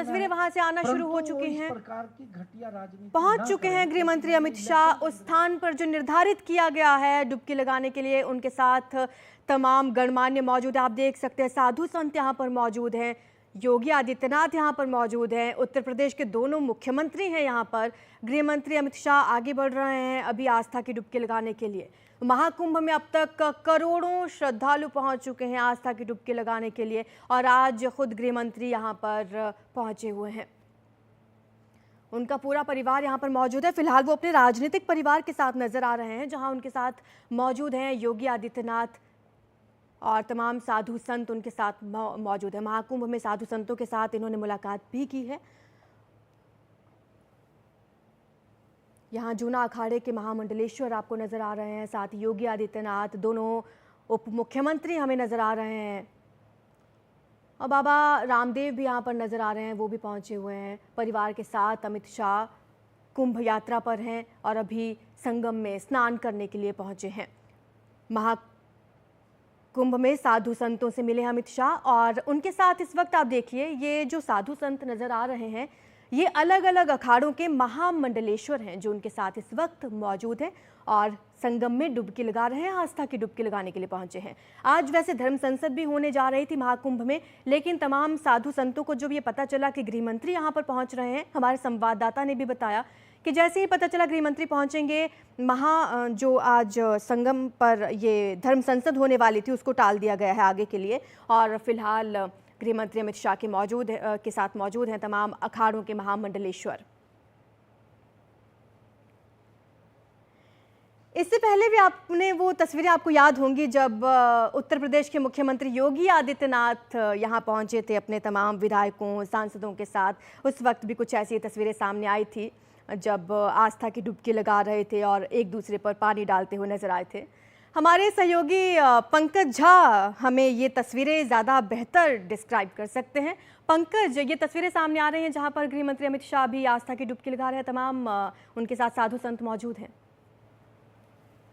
तस्वीरें वहां से आना शुरू हो चुकी हैं। प्रकार की घटिया राजनीति पहुंच चुके हैं गृह मंत्री अमित शाह उस स्थान पर जो निर्धारित किया गया है डुबकी लगाने के लिए। उनके साथ तमाम गणमान्य मौजूद है। आप देख सकते हैं साधु संत यहाँ पर मौजूद हैं, योगी आदित्यनाथ यहाँ पर मौजूद हैं, उत्तर प्रदेश के दोनों मुख्यमंत्री हैं यहाँ पर। गृह मंत्री अमित शाह आगे बढ़ रहे हैं अभी आस्था की डुबकी लगाने के लिए। महाकुंभ में अब तक करोड़ों श्रद्धालु पहुंच चुके हैं आस्था की डुबकी लगाने के लिए और आज खुद गृह मंत्री यहाँ पर पहुंचे हुए हैं। उनका पूरा परिवार यहाँ पर मौजूद है। फिलहाल वो अपने राजनीतिक परिवार के साथ नजर आ रहे हैं, जहां उनके साथ मौजूद हैं योगी आदित्यनाथ और तमाम साधु संत उनके साथ मौजूद है। महाकुंभ में साधु संतों के साथ इन्होंने मुलाकात भी की है। यहाँ जूना अखाड़े के महामंडलेश्वर आपको नजर आ रहे हैं, साथ ही योगी आदित्यनाथ, दोनों उप मुख्यमंत्री हमें नजर आ रहे हैं और बाबा रामदेव भी यहाँ पर नजर आ रहे हैं, वो भी पहुंचे हुए हैं परिवार के साथ। अमित शाह कुंभ यात्रा पर हैं और अभी संगम में स्नान करने के लिए पहुंचे हैं। महाकुंभ में साधु संतों से मिले अमित शाह और उनके साथ इस वक्त आप देखिए ये जो साधु संत नजर आ रहे हैं ये अलग अलग अखाड़ों के महामंडलेश्वर हैं जो उनके साथ इस वक्त मौजूद हैं और संगम में डुबकी लगा रहे हैं, आस्था की डुबकी लगाने के लिए पहुंचे हैं। आज वैसे धर्म संसद भी होने जा रही थी महाकुंभ में, लेकिन तमाम साधु संतों को जब ये पता चला कि गृह मंत्री यहाँ पर पहुंच रहे हैं, हमारे संवाददाता ने भी बताया कि जैसे ही पता चला गृह मंत्री पहुंचेंगे, जो आज संगम पर ये धर्म संसद होने वाली थी उसको टाल दिया गया है आगे के लिए और फिलहाल गृह मंत्री अमित शाह के साथ मौजूद हैं तमाम अखाड़ों के महामंडलेश्वर। इससे पहले भी आपने वो तस्वीरें आपको याद होंगी जब उत्तर प्रदेश के मुख्यमंत्री योगी आदित्यनाथ यहाँ पहुंचे थे अपने तमाम विधायकों सांसदों के साथ। उस वक्त भी कुछ ऐसी तस्वीरें सामने आई थी जब आस्था की डुबकी लगा रहे थे और एक दूसरे पर पानी डालते हुए नजर आए थे। हमारे सहयोगी पंकज झा हमें ये तस्वीरें ज़्यादा बेहतर डिस्क्राइब कर सकते हैं। पंकज, ये तस्वीरें सामने आ रही हैं जहां पर गृह मंत्री अमित शाह भी आस्था की डुबकी लगा रहे हैं, तमाम उनके साथ साधु संत मौजूद हैं।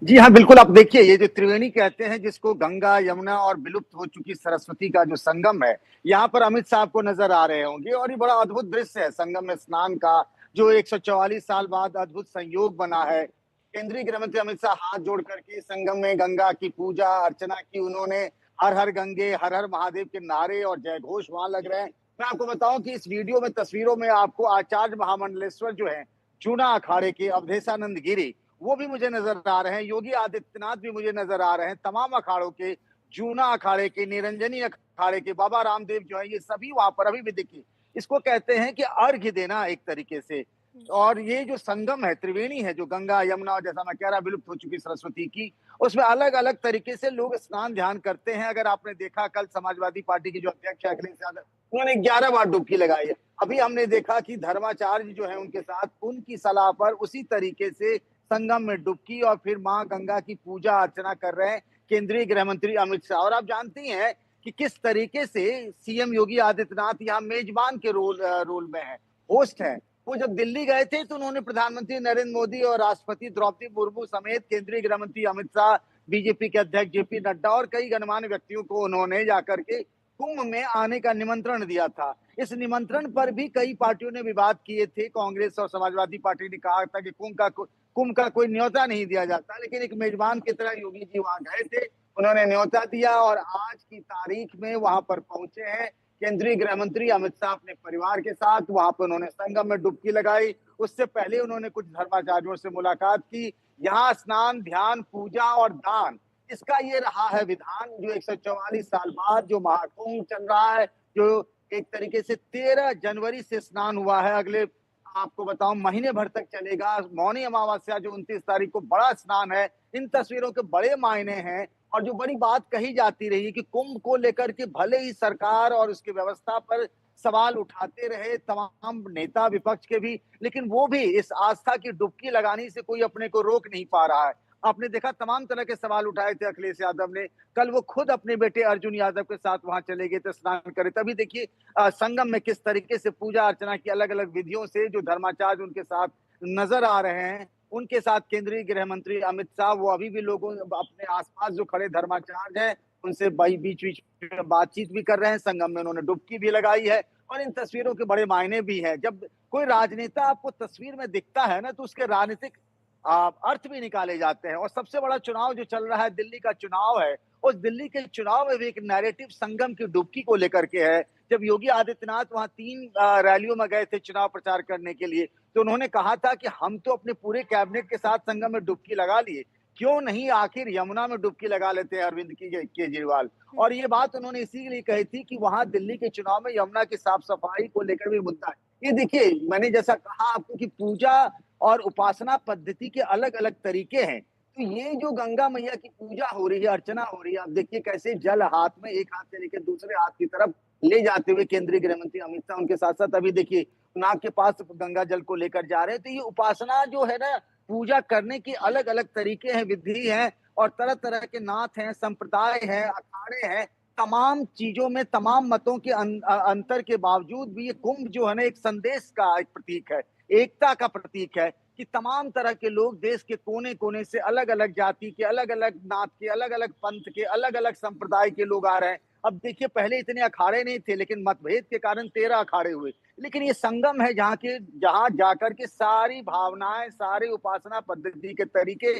जी हाँ, बिल्कुल। आप देखिए ये जो त्रिवेणी कहते हैं जिसको गंगा यमुना और विलुप्त हो चुकी सरस्वती का जो संगम है, यहाँ पर अमित शाह को नजर आ रहे होंगे और ये बड़ा अद्भुत दृश्य है संगम में स्नान का, जो 144 साल बाद अद्भुत संयोग बना है। केंद्रीय गृह मंत्री अमित शाह हाथ जोड़ करके संगम में गंगा की पूजा अर्चना की। उन्होंने हर हर गंगे हर हर महादेव के नारे और जय घोष वहां लग रहे हैं। मैं आपको बताऊं कि इस वीडियो में तस्वीरों में आपको आचार्य महामंडलेश्वर जो है जूना अखाड़े के अवधेशानंद गिरी वो भी मुझे नजर आ रहे हैं, योगी आदित्यनाथ भी मुझे नजर आ रहे हैं। तमाम अखाड़ों के, जूना अखाड़े के, निरंजनी अखाड़े के, बाबा रामदेव जो है ये सभी वहां पर अभी भी देखिए। इसको कहते हैं कि अर्घ्य देना एक तरीके से। और ये जो संगम है त्रिवेणी है, जो गंगा यमुना जैसा मैं कह रहा विलुप्त हो चुकी सरस्वती की, उसमें अलग अलग तरीके से लोग स्नान ध्यान करते हैं। अगर आपने देखा कल समाजवादी पार्टी के जो अध्यक्ष अखिलेश यादव उन्होंने 11 बार डुबकी लगाई है। अभी हमने देखा कि धर्माचार्य जो है उनके साथ उनकी सलाह पर उसी तरीके से संगम में डुबकी और फिर मां गंगा की पूजा अर्चना कर रहे हैं केंद्रीय गृह मंत्री अमित शाह। और आप जानती हैं कि किस तरीके से सीएम योगी आदित्यनाथ यहाँ मेजबान के रोल में है, होस्ट है। वो जब दिल्ली गए थे तो उन्होंने प्रधानमंत्री नरेंद्र मोदी और राष्ट्रपति द्रौपदी मुर्मू समेत केंद्रीय गृह मंत्री अमित शाह, बीजेपी के अध्यक्ष जेपी नड्डा और कई गणमान्य व्यक्तियों को उन्होंने जाकर के कुंभ में आने का निमंत्रण दिया था। इस निमंत्रण पर भी कई पार्टियों ने विवाद किए थे। कांग्रेस और समाजवादी पार्टी ने कहा था कि कुंभ का कोई न्योता नहीं दिया जाता, लेकिन एक मेजबान की तरह योगी जी वहां गए थे, उन्होंने न्योता दिया और आज की तारीख में वहां पर पहुंचे हैं केंद्रीय गृह मंत्री अमित शाह अपने परिवार के साथ। वहां पर उन्होंने संगम में डुबकी लगाई। उससे पहले उन्होंने कुछ धर्माचार्यों से मुलाकात की। यहाँ स्नान, ध्यान, पूजा और दान, इसका ये रहा है विधान। जो 144 साल बाद जो महाकुंभ चल रहा है, जो एक तरीके से 13 जनवरी से स्नान हुआ है, अगले आपको बताऊं महीने भर तक चलेगा। मौनी अमावस्या जो 29 तारीख को बड़ा स्नान है। इन तस्वीरों के बड़े मायने हैं और जो बड़ी बात कही जाती रही कि कुंभ को लेकर के भले ही सरकार और उसकी व्यवस्था पर सवाल उठाते रहे तमाम नेता विपक्ष के भी, लेकिन वो भी इस आस्था की डुबकी लगाने से कोई अपने को रोक नहीं पा रहा है। आपने देखा तमाम तरह के सवाल उठाए थे अखिलेश यादव ने। कल वो खुद अपने बेटे अर्जुन यादव के साथ वहां चले गए थे स्नान करे। तभी देखिए संगम में किस तरीके से पूजा अर्चना की अलग अलग विधियों से जो धर्माचार्य उनके साथ नजर आ रहे हैं, उनके साथ केंद्रीय गृह मंत्री अमित शाह वो अभी भी लोगों अपने आसपास जो खड़े धर्माचार्य हैं उनसे बीच बीच में बातचीत भी कर रहे हैं। संगम में उन्होंने डुबकी भी लगाई है। और इन तस्वीरों के बड़े मायने भी हैं। जब कोई राजनेता आपको तस्वीर में दिखता है ना, तो उसके राजनीतिक अर्थ भी निकाले जाते हैं। और सबसे बड़ा चुनाव जो चल रहा है, दिल्ली का चुनाव है, उस दिल्ली के चुनाव में भी एक नैरेटिव संगम की डुबकी को लेकर के है। जब योगी आदित्यनाथ वहां 3 रैलियों में गए थे चुनाव प्रचार करने के लिए, तो उन्होंने कहा था कि हम तो अपने पूरे कैबिनेट के साथ संगम में डुबकी लगा लिए, क्यों नहीं आखिर यमुना में डुबकी लगा लेते हैं अरविंद केजरीवाल। और ये बात उन्होंने इसीलिए कही थी कि वहां दिल्ली के चुनाव में यमुना की साफ सफाई को लेकर भी मुद्दा है। ये देखिए, मैंने जैसा कहा आपको कि पूजा और उपासना पद्धति के अलग अलग तरीके हैं। तो ये जो गंगा मैया की पूजा हो रही है, अर्चना हो रही है, आप देखिए कैसे जल हाथ में, एक हाथ से लेकर दूसरे हाथ की तरफ ले जाते हुए केंद्रीय गृह मंत्री अमित शाह, उनके साथ साथ अभी देखिए नाग के पास गंगा जल को लेकर जा रहे हैं। तो ये उपासना जो है ना, पूजा करने की अलग अलग तरीके हैं, विधि है, और तरह तरह के नाथ हैं, संप्रदाय हैं, अखाड़े हैं। तमाम चीजों में, तमाम मतों के अंतर के बावजूद भी ये कुंभ जो है ना, एक संदेश का एक प्रतीक है, एकता का प्रतीक है कि तमाम तरह के लोग देश के कोने कोने से, अलग अलग जाति के, अलग अलग नाथ के, अलग अलग पंथ के, अलग अलग संप्रदाय के लोग आ रहे हैं। अब देखिए, पहले इतने अखाड़े नहीं थे, लेकिन मतभेद के कारण 13 अखाड़े हुए। लेकिन ये संगम है जहां जाकर के सारी भावनाएं, सारी उपासना पद्धति के तरीके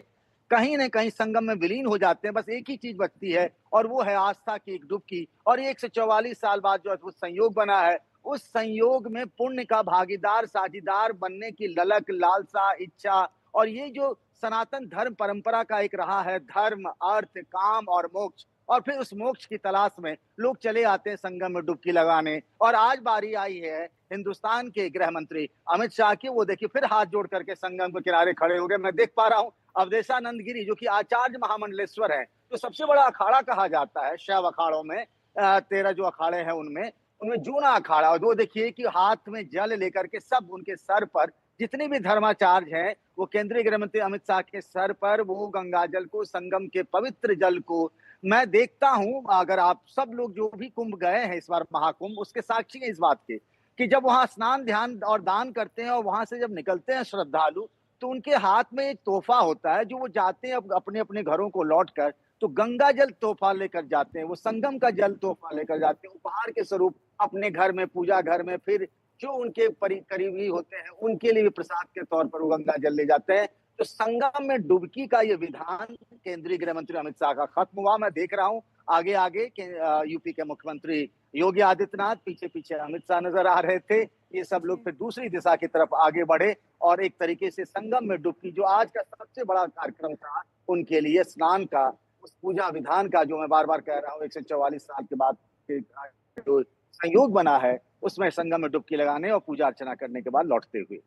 कहीं न कहीं संगम में विलीन हो जाते हैं। बस एक ही चीज बचती है, और वो है आस्था की एक डुबकी। और ये 144 साल बाद जो अद्भुत संयोग बना है, उस संयोग में पुण्य का भागीदार, साझीदार बनने की ललक, लालसा, इच्छा, और ये जो सनातन धर्म परंपरा का एक रहा है, धर्म, अर्थ, काम और मोक्ष, और फिर उस मोक्ष की तलाश में लोग चले आते हैं संगम में डुबकी लगाने। और आज बारी आई है हिंदुस्तान के गृह मंत्री अमित शाह की। वो देखिए फिर हाथ जोड़ करके संगम के किनारे खड़े हो गए। मैं देख पा रहा हूँ अवधेशानंद गिरी, जो कि आचार्य महामंडलेश्वर है, जो सबसे बड़ा अखाड़ा कहा जाता है शैव अखाड़ों में, 13 जो अखाड़े हैं उनमें उनमें जूना अखाड़ा। और वो देखिए कि हाथ में जल लेकर के सब उनके सर पर, जितने भी धर्माचार्य हैं, वो केंद्रीय गृह मंत्री अमित शाह के सर पर वो गंगा जल को, संगम के पवित्र जल को मैं देखता हूं। अगर आप सब लोग जो भी कुंभ गए हैं इस बार महाकुंभ, उसके साक्षी हैं इस बात के कि जब वहां स्नान, ध्यान और दान करते हैं, और वहां से जब निकलते हैं श्रद्धालु, तो उनके हाथ में एक तोहफा होता है, जो वो जाते हैं अपने अपने घरों को लौट कर, तो गंगा जल तोहफा लेकर जाते हैं, वो संगम का जल तोहफा लेकर जाते हैं उपहार के स्वरूप अपने घर में, पूजा घर में। फिर जो उनके करीबी होते हैं, उनके लिए भी प्रसाद के तौर पर वो गंगा जल ले जाते हैं। तो संगम में डुबकी का ये विधान केंद्रीय गृह मंत्री अमित शाह का खत्म हुआ। मैं देख रहा हूँ आगे आगे यूपी के मुख्यमंत्री योगी आदित्यनाथ, पीछे पीछे अमित शाह नजर आ रहे थे। ये सब लोग फिर दूसरी दिशा की तरफ आगे बढ़े, और एक तरीके से संगम में डुबकी, जो आज का सबसे बड़ा कार्यक्रम था उनके लिए, स्नान का, उस पूजा विधान का, जो मैं बार बार कह रहा हूँ 144 साल के बाद जो संयोग बना है, उसमें संगम में डुबकी लगाने और पूजा अर्चना करने के बाद लौटते हुए।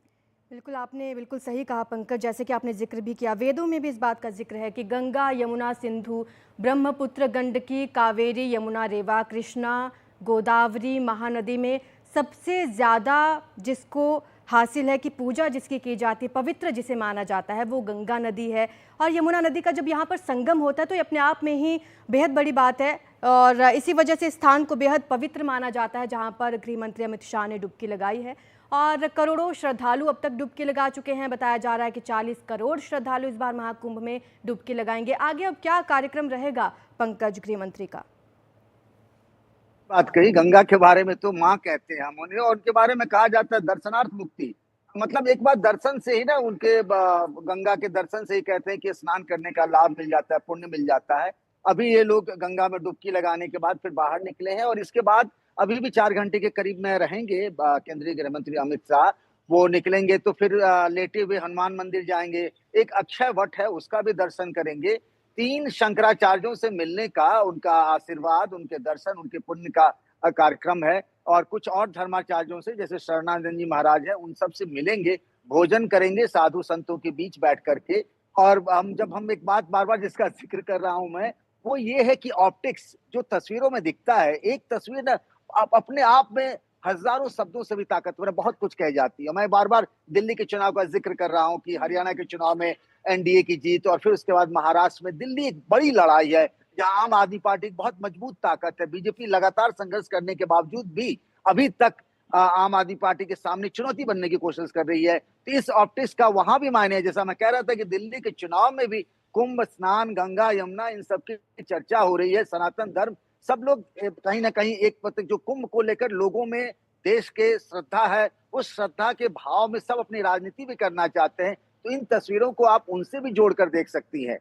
बिल्कुल, आपने बिल्कुल सही कहा पंकज। जैसे कि आपने जिक्र भी किया, वेदों में भी इस बात का जिक्र है कि गंगा, यमुना, सिंधु, ब्रह्मपुत्र, गंडकी, कावेरी, यमुना, रेवा, कृष्णा, गोदावरी, महानदी में सबसे ज़्यादा जिसको हासिल है कि पूजा जिसकी की जाती है, पवित्र जिसे माना जाता है, वो गंगा नदी है। और यमुना नदी का जब यहाँ पर संगम होता है तो ये अपने आप में ही बेहद बड़ी बात है, और इसी वजह से स्थान को बेहद पवित्र माना जाता है, जहाँ पर गृह मंत्री अमित शाह ने डुबकी लगाई है। और करोड़ों श्रद्धालु अब तक डुबकी लगा चुके हैं। बताया जा रहा है कि 40 करोड़ श्रद्धालु इस बार महाकुंभ में डुबकी लगाएंगे। आगे अब क्या कार्यक्रम रहेगा पंकज, गृह मंत्री का? बात कही गंगा के बारे में, तो माँ कहते हैं हम उन्हें, और उनके बारे में कहा जाता है दर्शनार्थ मुक्ति। मतलब एक बार दर्शन से ही ना, उनके गंगा के दर्शन से ही कहते हैं कि स्नान करने का लाभ मिल जाता है, पुण्य मिल जाता है। अभी ये लोग गंगा में डुबकी लगाने के बाद फिर बाहर निकले हैं, और इसके बाद अभी भी 4 घंटे के करीब में रहेंगे केंद्रीय गृह मंत्री अमित शाह। वो निकलेंगे तो फिर लेटे हुए हनुमान मंदिर जाएंगे, एक अक्षय वट है उसका भी दर्शन करेंगे। 3 शंकराचार्यों से मिलने का उनका आशीर्वाद, उनके दर्शन, उनके पुण्य का कार्यक्रम है। और कुछ और धर्माचार्यों से, जैसे शरणानंद जी महाराज है, उन सब से मिलेंगे, भोजन करेंगे साधु संतों के बीच बैठ करके। और हम एक बात बार बार जिसका जिक्र कर रहा हूं मैं, वो ये है कि ऑप्टिक्स जो तस्वीरों में दिखता है, एक तस्वीर ना अपने आप में हजारों शब्दों से भी ताकतवर है, बहुत कुछ कह जाती है। मैं बार बार दिल्ली के चुनाव का जिक्र कर रहा हूँ कि हरियाणा के चुनाव में एनडीए की जीत, और फिर उसके बाद महाराष्ट्र में दिल्ली एक बड़ी लड़ाई है, जहां आम आदमी पार्टी की बहुत मजबूत ताकत है। बीजेपी लगातार संघर्ष करने के बावजूद भी अभी तक आम आदमी पार्टी के सामने चुनौती बनने की कोशिश कर रही है। तो इस ऑप्टिक्स का वहां भी मायने है। जैसा मैं कह रहा था कि दिल्ली के चुनाव में भी कुंभ, स्नान, गंगा, यमुना, इन सब की चर्चा हो रही है। सनातन धर्म, सब लोग कहीं ना कहीं एक जो कुंभ को लेकर लोगों में देश के श्रद्धा है, उस श्रद्धा के भाव में सब अपनी राजनीति भी करना चाहते हैं। तो इन तस्वीरों को आप उनसे भी जोड़कर देख सकती हैं।